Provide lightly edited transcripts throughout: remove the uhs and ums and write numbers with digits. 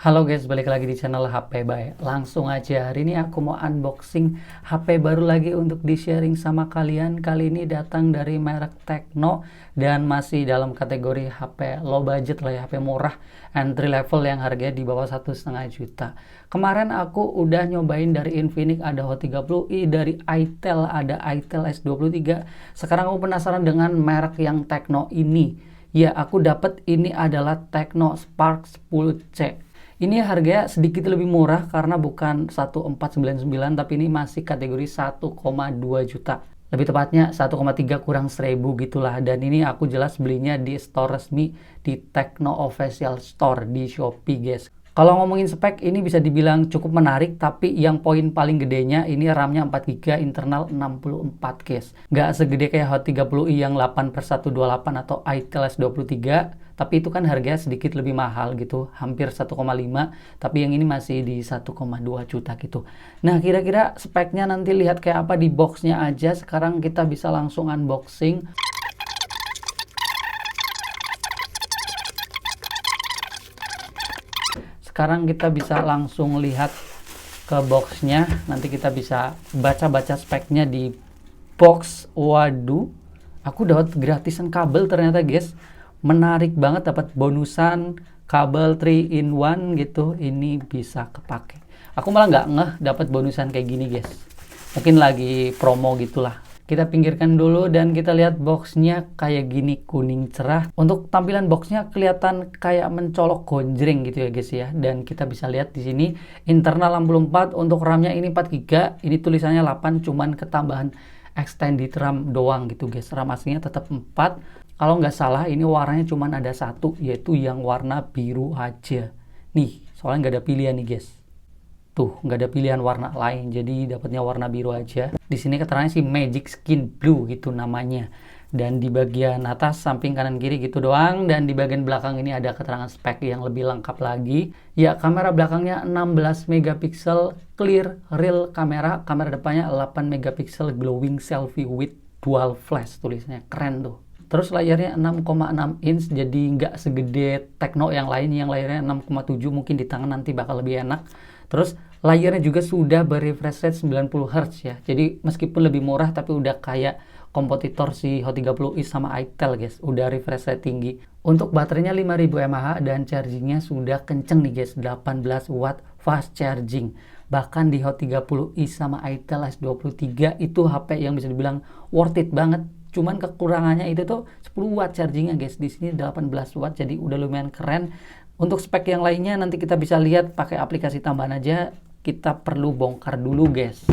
Halo guys, balik lagi di channel HP Bay. Langsung aja, hari ini aku mau unboxing HP baru lagi untuk di-sharing sama kalian. Kali ini datang dari merek Tecno dan masih dalam kategori HP low budget lah ya, HP murah, entry level yang harganya di bawah 1,5 juta. Kemarin aku udah nyobain dari Infinix ada Hot30i, dari itel ada itel S23. Sekarang aku penasaran dengan merek yang Tecno ini. Ya, aku dapat ini adalah Tecno Spark 10C. Ini harganya sedikit lebih murah karena bukan 1499 tapi ini masih kategori 1,2 juta. Lebih tepatnya 1,3 kurang 1000 gitulah. Dan ini aku jelas belinya di store resmi di Tecno Official Store di Shopee guys. Kalau ngomongin spek ini bisa dibilang cukup menarik, tapi yang poin paling gedenya ini RAM-nya 4GB, internal 64 guys. Nggak segede kayak Hot30i yang 8/128 atau itel S23, tapi itu kan harganya sedikit lebih mahal gitu, hampir 1,5, tapi yang ini masih di 1,2 juta gitu. Nah, kira-kira speknya nanti lihat kayak apa di boxnya aja. Sekarang kita bisa langsung unboxing. Sekarang kita bisa langsung lihat ke boxnya, nanti kita bisa baca-baca speknya di box. Waduh, aku dapat gratisan kabel ternyata guys. Menarik banget, dapat bonusan kabel 3 in 1 gitu. Ini bisa kepake. Aku malah nggak ngeh dapat bonusan kayak gini guys. Mungkin lagi promo gitulah. Kita pinggirkan dulu dan kita lihat boxnya kayak gini, kuning cerah. Untuk tampilan boxnya kelihatan kayak mencolok gonjreng gitu ya guys ya. Dan kita bisa lihat di sini internal 64, untuk RAM-nya ini 4GB. Ini tulisannya 8, cuman ketambahan extended RAM doang gitu guys. RAM aslinya tetap 4. Kalau nggak salah ini warnanya cuman ada satu, yaitu yang warna biru aja. Nih, soalnya nggak ada pilihan nih guys. Tuh, nggak ada pilihan warna lain, jadi dapatnya warna biru aja. Di sini keterangannya sih Magic Skin Blue gitu namanya. Dan di bagian atas, samping, kanan, kiri gitu doang. Dan di bagian belakang ini ada keterangan spek yang lebih lengkap lagi. Ya, kamera belakangnya 16 megapiksel clear real kamera. Kamera depannya 8 megapiksel glowing selfie with dual flash, tulisnya keren tuh. Terus layarnya 6,6 inch, jadi nggak segede Tecno yang lain. Yang layarnya 6,7, mungkin di tangan nanti bakal lebih enak. Terus layarnya juga sudah berefresh rate 90 Hz ya. Jadi meskipun lebih murah tapi udah kayak kompetitor si Hot30i sama itel guys. Udah refresh rate tinggi. Untuk baterainya 5000 mAh dan chargingnya sudah kenceng nih guys, 18 watt fast charging. Bahkan di Hot30i sama itel S23 itu HP yang bisa dibilang worth it banget. Cuman kekurangannya itu tuh 10 watt chargingnya guys. Di sini 18 watt, jadi udah lumayan keren. Untuk spek yang lainnya nanti kita bisa lihat pakai aplikasi tambahan aja. Kita perlu bongkar dulu guys.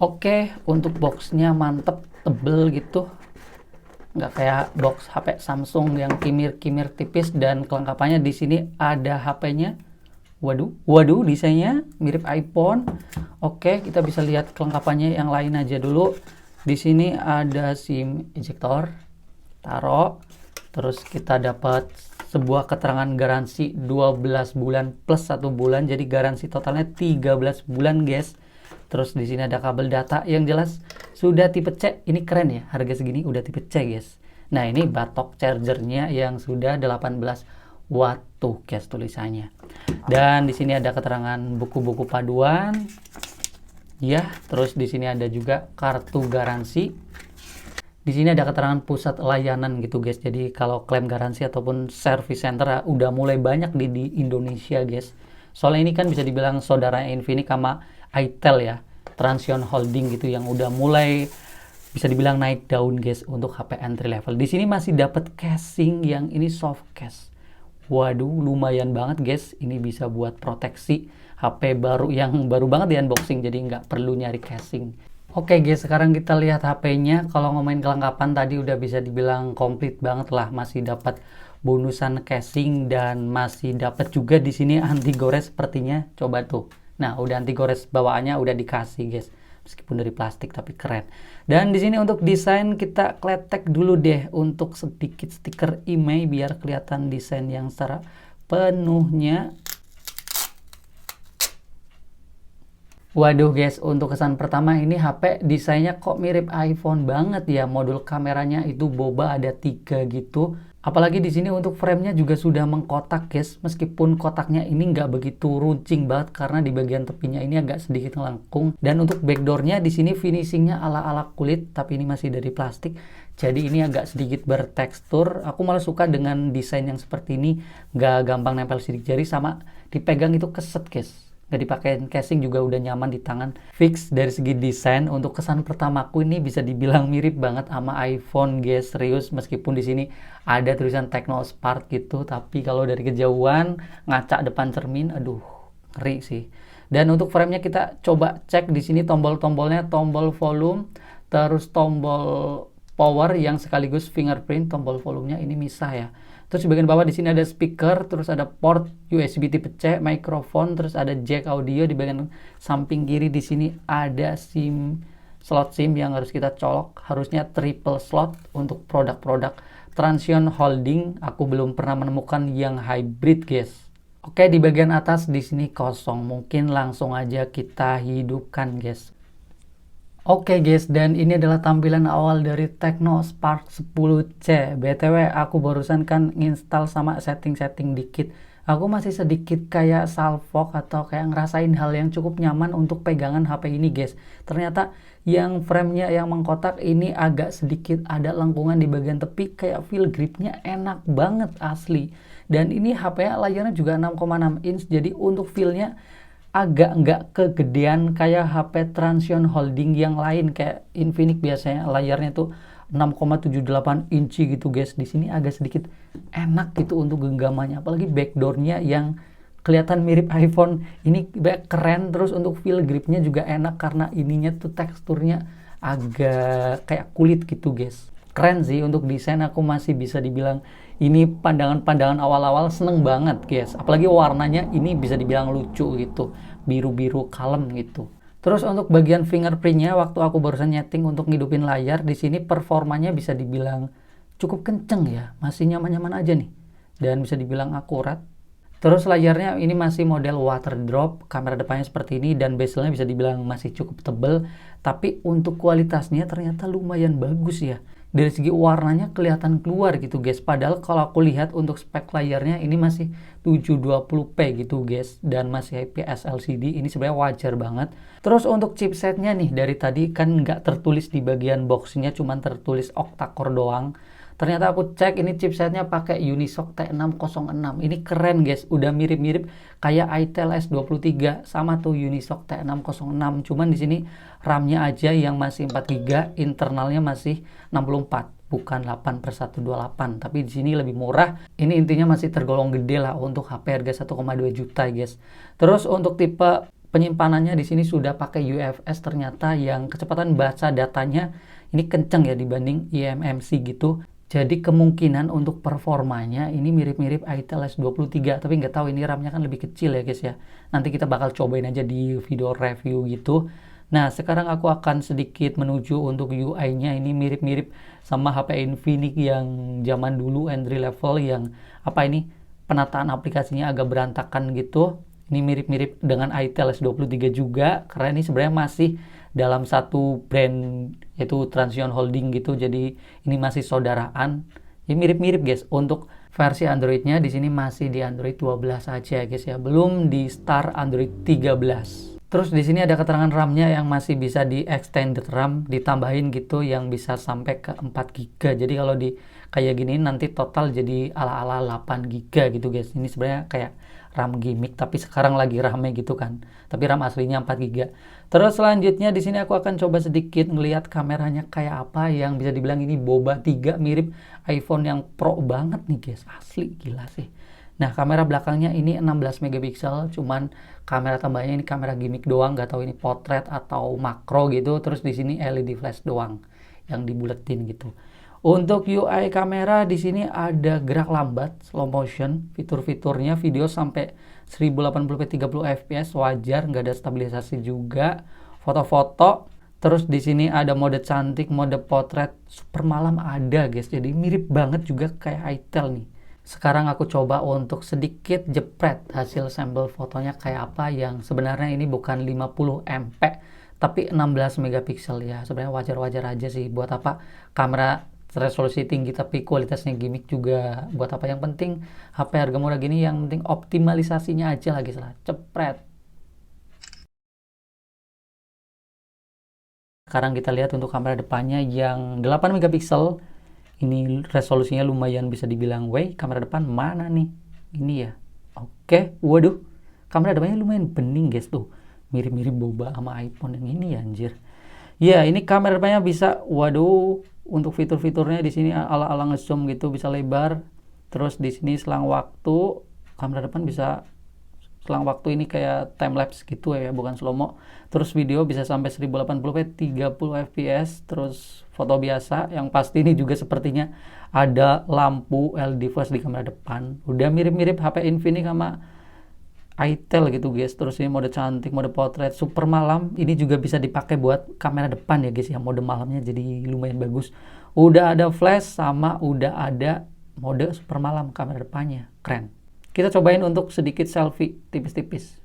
Oke, untuk boxnya mantep, tebel gitu. Nggak kayak box HP Samsung yang kimir-kimir tipis. Dan kelengkapannya di sini ada HP-nya. Waduh, desainnya mirip iPhone. Oke, kita bisa lihat kelengkapannya yang lain aja dulu. Di sini ada SIM ejector, taruh. Terus kita dapat sebuah keterangan garansi 12 bulan plus 1 bulan. Jadi garansi totalnya 13 bulan guys. Terus di sini ada kabel data yang jelas sudah tipe C. Ini keren ya, harga segini udah tipe C guys. Nah, ini batok chargernya yang sudah 18 watt tuh guys tulisannya. Dan di sini ada keterangan buku-buku paduan. Ya, terus di sini ada juga kartu garansi. Di sini ada keterangan pusat layanan gitu guys. Jadi kalau klaim garansi ataupun service center udah mulai banyak di Indonesia guys. Soalnya ini kan bisa dibilang saudaranya Infinix sama itel ya, Transsion Holding gitu, yang udah mulai bisa dibilang naik daun guys untuk HP entry level. Di sini masih dapat casing yang ini soft case. Waduh, lumayan banget guys. Ini bisa buat proteksi HP baru yang baru banget di unboxing, jadi nggak perlu nyari casing. Oke guys, sekarang kita lihat HP-nya. Kalau ngomongin kelengkapan tadi udah bisa dibilang komplit banget lah. Masih dapat bonusan casing dan masih dapat juga di sini anti gores sepertinya. Coba tuh. Nah, udah anti gores bawaannya udah dikasih guys. Meskipun dari plastik tapi keren. Dan di sini untuk desain kita kletek dulu deh untuk sedikit stiker IMEI biar kelihatan desain yang secara penuhnya. Waduh guys, untuk kesan pertama ini HP desainnya kok mirip iPhone banget ya. Modul kameranya itu boba ada 3 gitu. Apalagi di sini untuk framenya juga sudah mengkotak guys. Meskipun kotaknya ini nggak begitu runcing banget karena di bagian tepinya ini agak sedikit melengkung. Dan untuk backdoornya di sini finishingnya ala-ala kulit, tapi ini masih dari plastik. Jadi ini agak sedikit bertekstur. Aku malah suka dengan desain yang seperti ini. Nggak gampang nempel sidik jari, sama dipegang itu keset guys. Nggak dipakein casing juga udah nyaman di tangan. Fix dari segi desain. Untuk kesan pertamaku ini bisa dibilang mirip banget sama iPhone guys, serius. Meskipun di sini ada tulisan Technospark gitu, tapi kalau dari kejauhan ngaca depan cermin, aduh ngeri sih. Dan untuk framenya kita coba cek di sini tombol-tombolnya, tombol volume, terus tombol power yang sekaligus fingerprint. Tombol volumenya ini misah ya. Terus di bagian bawah di sini ada speaker, terus ada port USB tipe C, mikrofon, terus ada jack audio. Di bagian samping kiri di sini ada slot SIM yang harus kita colok. Harusnya triple slot untuk produk-produk Transsion Holding. Aku belum pernah menemukan yang hybrid, guys. Oke, di bagian atas di sini kosong. Mungkin langsung aja kita hidupkan, guys. Oke guys, dan ini adalah tampilan awal dari Technospark 10C. BTW, aku barusan kan install sama setting-setting dikit. Aku masih sedikit kayak salfok atau kayak ngerasain hal yang cukup nyaman untuk pegangan HP ini guys. Ternyata yang framenya yang mengkotak ini agak sedikit ada lengkungan di bagian tepi, kayak feel gripnya enak banget asli. Dan ini HP layarnya juga 6,6 inch, jadi untuk feelnya agak nggak kegedean kayak HP Transsion Holding yang lain. Kayak Infinix biasanya layarnya tuh 6,78 inci gitu guys. Di sini agak sedikit enak gitu untuk genggamannya, apalagi backdoornya yang kelihatan mirip iPhone ini keren. Terus untuk feel gripnya juga enak karena ininya tuh teksturnya agak kayak kulit gitu guys. Keren sih untuk desain. Aku masih bisa dibilang ini pandangan-pandangan awal-awal seneng banget guys. Apalagi warnanya ini bisa dibilang lucu gitu, biru-biru kalem gitu. Terus untuk bagian fingerprintnya, waktu aku barusan nyeting untuk ngidupin layar, di sini performanya bisa dibilang cukup kenceng ya, masih nyaman-nyaman aja nih, dan bisa dibilang akurat. Terus layarnya ini masih model water drop, kamera depannya seperti ini, dan bezelnya bisa dibilang masih cukup tebel. Tapi untuk kualitasnya ternyata lumayan bagus ya. Dari segi warnanya kelihatan keluar gitu guys. Padahal kalau aku lihat untuk spek layarnya ini masih 720p gitu guys, dan masih IPS LCD. Ini sebenarnya wajar banget. Terus untuk chipsetnya nih, dari tadi kan nggak tertulis di bagian boxnya, cuman tertulis octa-core doang. Ternyata aku cek ini chipsetnya pakai Unisoc T606. Ini keren guys, udah mirip-mirip kayak Itel S23 sama tuh Unisoc T606. Cuman di sini RAM-nya aja yang masih 4GB, internalnya masih 64, bukan 8/128. Tapi di sini lebih murah. Ini intinya masih tergolong gede lah untuk HP harga 1,2 juta guys. Terus untuk tipe penyimpanannya di sini sudah pakai UFS, ternyata yang kecepatan baca datanya ini kenceng ya dibanding eMMC gitu. Jadi kemungkinan untuk performanya ini mirip-mirip Itel S23, tapi nggak tahu ini RAM-nya kan lebih kecil ya guys ya. Nanti kita bakal cobain aja di video review gitu. Nah, sekarang aku akan sedikit menuju untuk UI-nya. Ini mirip-mirip sama HP Infinix yang zaman dulu entry level, yang apa ini, penataan aplikasinya agak berantakan gitu. Ini mirip-mirip dengan Itel S23 juga, karena ini sebenarnya masih dalam satu brand yaitu Transsion Holding gitu. Jadi ini masih saudaraan. Ini mirip-mirip guys. Untuk versi Android-nya di sini masih di Android 12 aja guys ya, belum di start Android 13. Terus di sini ada keterangan RAM-nya yang masih bisa di extended RAM, ditambahin gitu, yang bisa sampai ke 4GB. Jadi kalau di kayak gini nanti total jadi ala-ala 8GB gitu guys. Ini sebenarnya kayak RAM gimmick, tapi sekarang lagi rame gitu kan. Tapi RAM aslinya 4GB. Terus selanjutnya di sini aku akan coba sedikit ngelihat kameranya kayak apa, yang bisa dibilang ini boba 3, mirip iPhone yang Pro banget nih guys. Asli gila sih. Nah, kamera belakangnya ini 16 megapiksel, cuman kamera tambahnya ini kamera gimmick doang, nggak tahu ini potret atau makro gitu. Terus di sini LED flash doang yang dibuletin gitu. Untuk UI kamera di sini ada gerak lambat, slow motion, fitur-fiturnya video sampai 1080p 30 fps wajar, nggak ada stabilisasi juga. Foto-foto, terus di sini ada mode cantik, mode potret, super malam ada guys. Jadi mirip banget juga kayak Itel nih. Sekarang aku coba untuk sedikit jepret hasil sampel fotonya kayak apa, yang sebenarnya ini bukan 50 MP tapi 16 megapiksel ya. Sebenarnya wajar-wajar aja sih, buat apa kamera resolusi tinggi tapi kualitasnya gimmick juga, buat apa. Yang penting HP harga murah gini, yang penting optimalisasinya aja lagi salah. Cepret. Sekarang kita lihat untuk kamera depannya yang 8 megapiksel. Ini resolusinya lumayan bisa dibilang, wey, kamera depan mana nih? Ini ya. Oke, waduh. Kamera depannya lumayan bening, guys, tuh. Mirip-mirip boba sama iPhone yang ini ya, anjir. Ya, ini kamera depannya bisa, waduh, untuk fitur-fiturnya di sini ala-ala nge-zoom gitu, bisa lebar. Terus di sini selang waktu, kamera depan bisa selang waktu ini kayak time lapse gitu ya, bukan slow mo. Terus video bisa sampai 1080p 30 fps. Terus foto biasa, yang pasti ini juga sepertinya ada lampu LED flash di kamera depan. Udah mirip-mirip HP Infinix sama itel gitu guys. Terus ini mode cantik, mode potret, super malam. Ini juga bisa dipakai buat kamera depan ya guys ya, mode malamnya jadi lumayan bagus. Udah ada flash sama udah ada mode super malam kamera depannya, keren. Kita cobain untuk sedikit selfie tipis-tipis.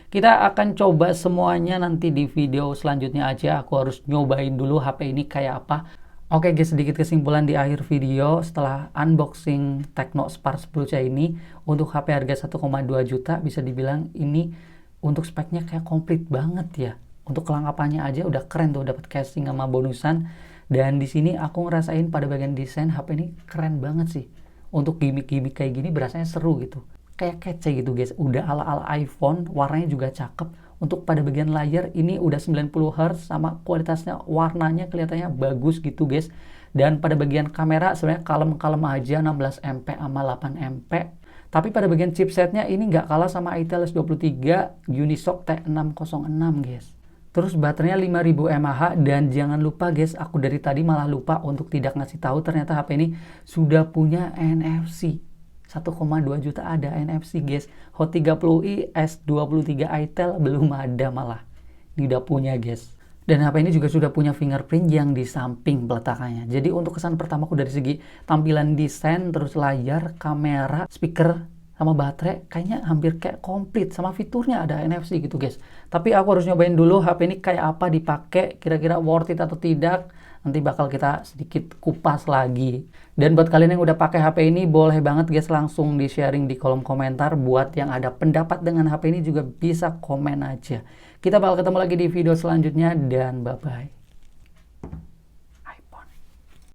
Kita akan coba semuanya nanti di video selanjutnya aja. Aku harus nyobain dulu HP ini kayak apa. Oke guys, sedikit kesimpulan di akhir video setelah unboxing Tecno Spark 10C ini. Untuk HP harga 1,2 juta bisa dibilang ini untuk speknya kayak komplit banget ya. Untuk kelengkapannya aja udah keren tuh, dapat casing sama bonusan. Dan di sini aku ngerasain pada bagian desain HP ini keren banget sih. Untuk gimmick-gimmick kayak gini berasanya seru gitu. Kayak kece gitu guys. Udah ala-ala iPhone, warnanya juga cakep. Untuk pada bagian layar ini udah 90 Hz sama kualitasnya, warnanya kelihatannya bagus gitu guys. Dan pada bagian kamera sebenarnya kalem-kalem aja, 16 MP sama 8 MP. Tapi pada bagian chipsetnya ini nggak kalah sama Itel S23 Unisoc T606 guys. Terus baterainya 5000 mAh, dan jangan lupa guys, aku dari tadi malah lupa untuk tidak ngasih tahu ternyata HP ini sudah punya NFC. 1,2 juta ada NFC guys. Hot 30i S23 Itel belum ada malah. Ini udah punya guys. Dan HP ini juga sudah punya fingerprint yang di samping peletakannya. Jadi untuk kesan pertamaku dari segi tampilan desain, terus layar, kamera, speaker, sama baterai kayaknya hampir kayak komplit, sama fiturnya ada NFC gitu guys. Tapi aku harus nyobain dulu HP ini kayak apa dipakai, kira-kira worth it atau tidak. Nanti bakal kita sedikit kupas lagi. Dan buat kalian yang udah pakai HP ini, boleh banget guys langsung di sharing di kolom komentar. Buat yang ada pendapat dengan HP ini juga bisa komen aja. Kita bakal ketemu lagi di video selanjutnya, dan bye bye.